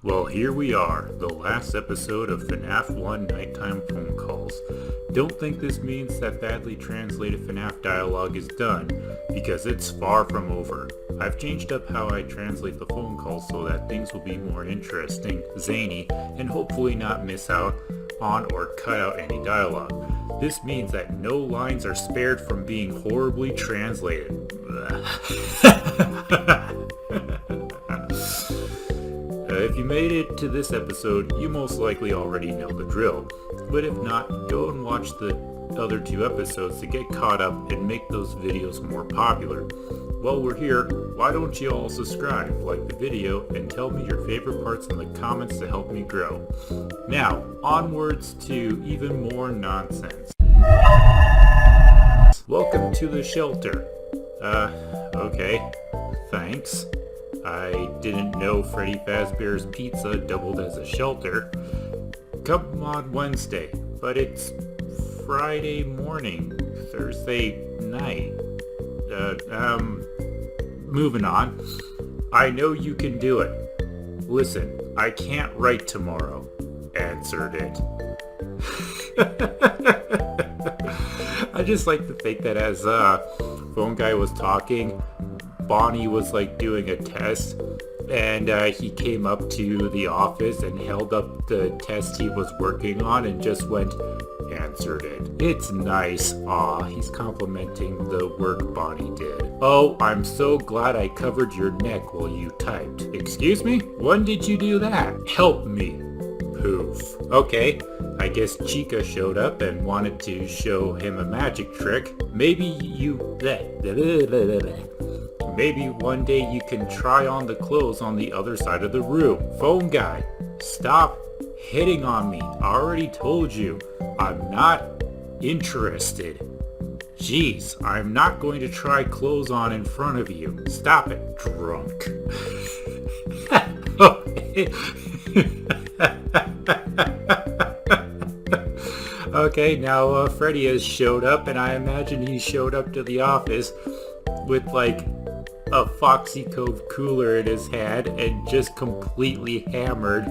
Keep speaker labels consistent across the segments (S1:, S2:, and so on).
S1: Well, here we are, the last episode of Fnaf 1 Nighttime Phone Calls. Don't think this means that badly translated Fnaf dialogue is done, because it's far from over. I've changed up how I translate the phone calls so that things will be more interesting, zany, and hopefully not miss out on or cut out any dialogue. This means that no lines are spared from being horribly translated. If you made it to this episode, you most likely already know the drill. But if not, go and watch the other two episodes to get caught up and make those videos more popular. While we're here, why don't you all subscribe, like the video, and tell me your favorite parts in the comments to help me grow. Now, onwards to even more nonsense. Welcome to the shelter. Okay. Thanks. I didn't know Freddy Fazbear's Pizza doubled as a shelter. Come on Wednesday, but it's Friday morning, Thursday night. Moving on. I know you can do it. Listen, I can't write tomorrow, answered it. I just like to think that as phone guy was talking, Bonnie was like doing a test, and he came up to the office and held up the test he was working on and just went, answered it. It's nice. Aw, he's complimenting the work Bonnie did. Oh, I'm so glad I covered your neck while you typed. Excuse me? When did you do that? Help me. Poof. Okay, I guess Chica showed up and wanted to show him a magic trick. Maybe one day you can try on the clothes on the other side of the room. Phone guy, stop hitting on me. I already told you, I'm not interested. Jeez, I'm not going to try clothes on in front of you. Stop it, drunk. Okay, now Freddy has showed up, and I imagine he showed up to the office with like a Foxy Cove cooler in his hand and just completely hammered,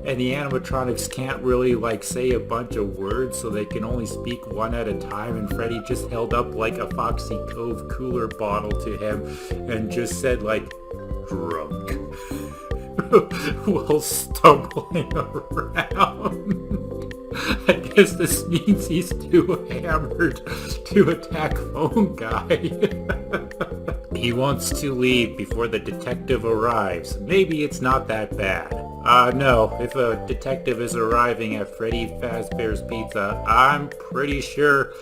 S1: and the animatronics can't really like say a bunch of words, so they can only speak one at a time, and Freddy just held up like a Foxy Cove cooler bottle to him and just said like, drunk, while stumbling around. I guess this means he's too hammered to attack phone guy. He wants to leave before the detective arrives. Maybe it's not that bad. No, if a detective is arriving at Freddy Fazbear's Pizza, I'm pretty sure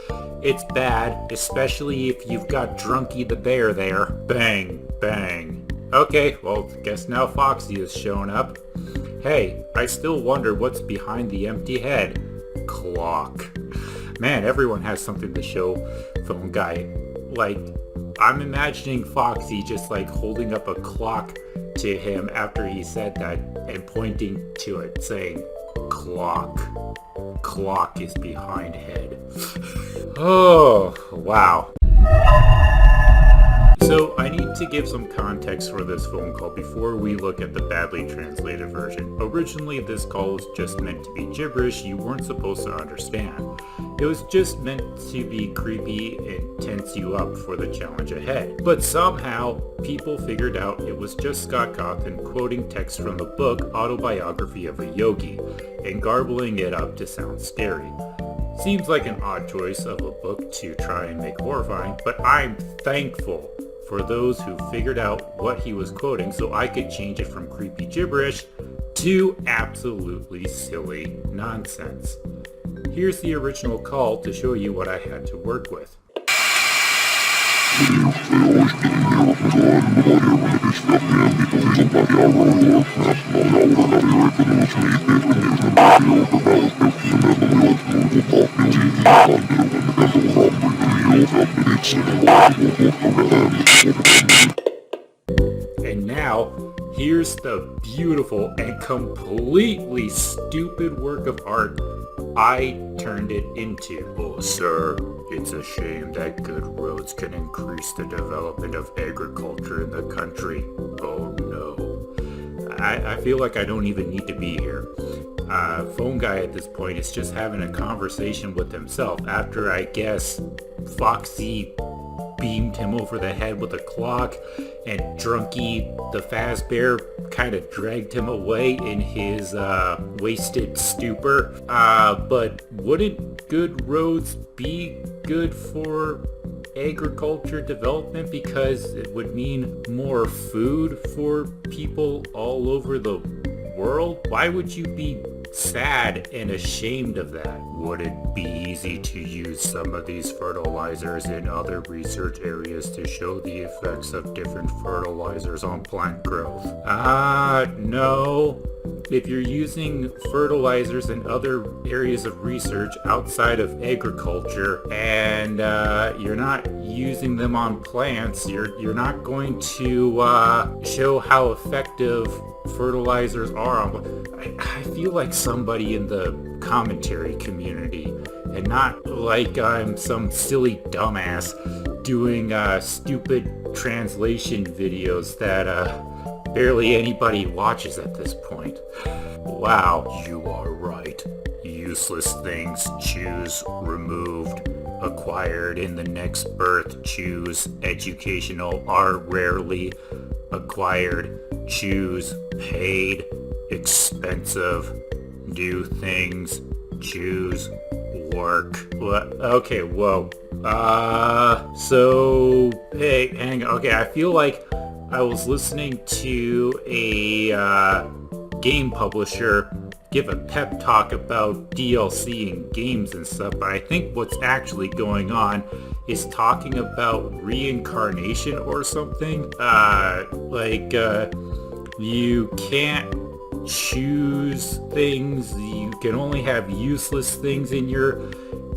S1: it's bad, especially if you've got Drunky the Bear there. Bang, bang. Okay, well, guess now Foxy has shown up. Hey, I still wonder what's behind the empty head. Clock. Man, everyone has something to show phone guy. Like, I'm imagining Foxy just like holding up a clock to him after he said that and pointing to it saying, clock. Clock is behind head. Oh, wow. So I need to give some context for this phone call before we look at the badly translated version. Originally, this call was just meant to be gibberish you weren't supposed to understand. It was just meant to be creepy and tense you up for the challenge ahead. But somehow, people figured out it was just Scott Cawthon quoting text from the book Autobiography of a Yogi and garbling it up to sound scary. Seems like an odd choice of a book to try and make horrifying, but I'm thankful for those who figured out what he was quoting so I could change it from creepy gibberish to absolutely silly nonsense. Here's the original call to show you what I had to work with. And now, here's the beautiful and completely stupid work of art I turned it into. Oh, sir, it's a shame that good roads can increase the development of agriculture in the country. Oh, no. I feel like I don't even need to be here. Phone guy at this point is just having a conversation with himself after, I guess, Foxy beamed him over the head with a clock, and Drunky the Fazbear kind of dragged him away in his wasted stupor. But wouldn't good roads be good for agriculture development, because it would mean more food for people all over the world? Why would you be sad and ashamed of that? Would it be easy to use some of these fertilizers in other research areas to show the effects of different fertilizers on plant growth? No. If you're using fertilizers in other areas of research outside of agriculture, and you're not using them on plants, you're not going to show how effective fertilizers are on. I feel like somebody in the commentary community, and not like I'm some silly dumbass doing stupid translation videos that barely anybody watches at this point. Wow, you are right. Useless things, choose removed. Acquired in the next birth, choose educational, are rarely acquired. Choose paid, expensive, new things, choose work. What? Okay, whoa. So, hey, hang on. Okay, I feel like I was listening to a game publisher give a pep talk about DLC and games and stuff, but I think what's actually going on is talking about reincarnation or something. You can't choose things, you can only have useless things in your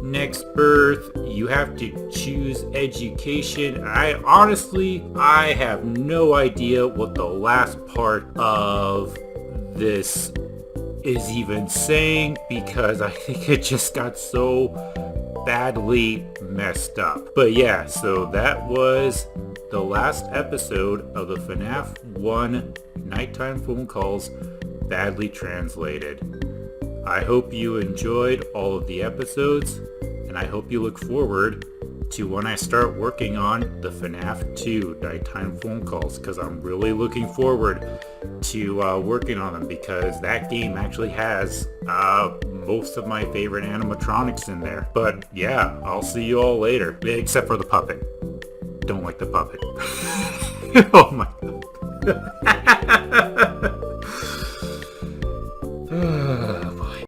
S1: next birth, you have to choose education. I have no idea what the last part of this is even saying, because I think it just got so badly messed up. But yeah, so that was the last episode of the Fnaf 1 Nighttime Phone Calls, badly translated. I hope you enjoyed all of the episodes, and I hope you look forward to when I start working on the Fnaf 2 Nighttime Phone Calls, because I'm really looking forward to working on them, because that game actually has most of my favorite animatronics in there. But yeah, I'll see you all later, except for the puppet. Don't like the puppet. Oh my god.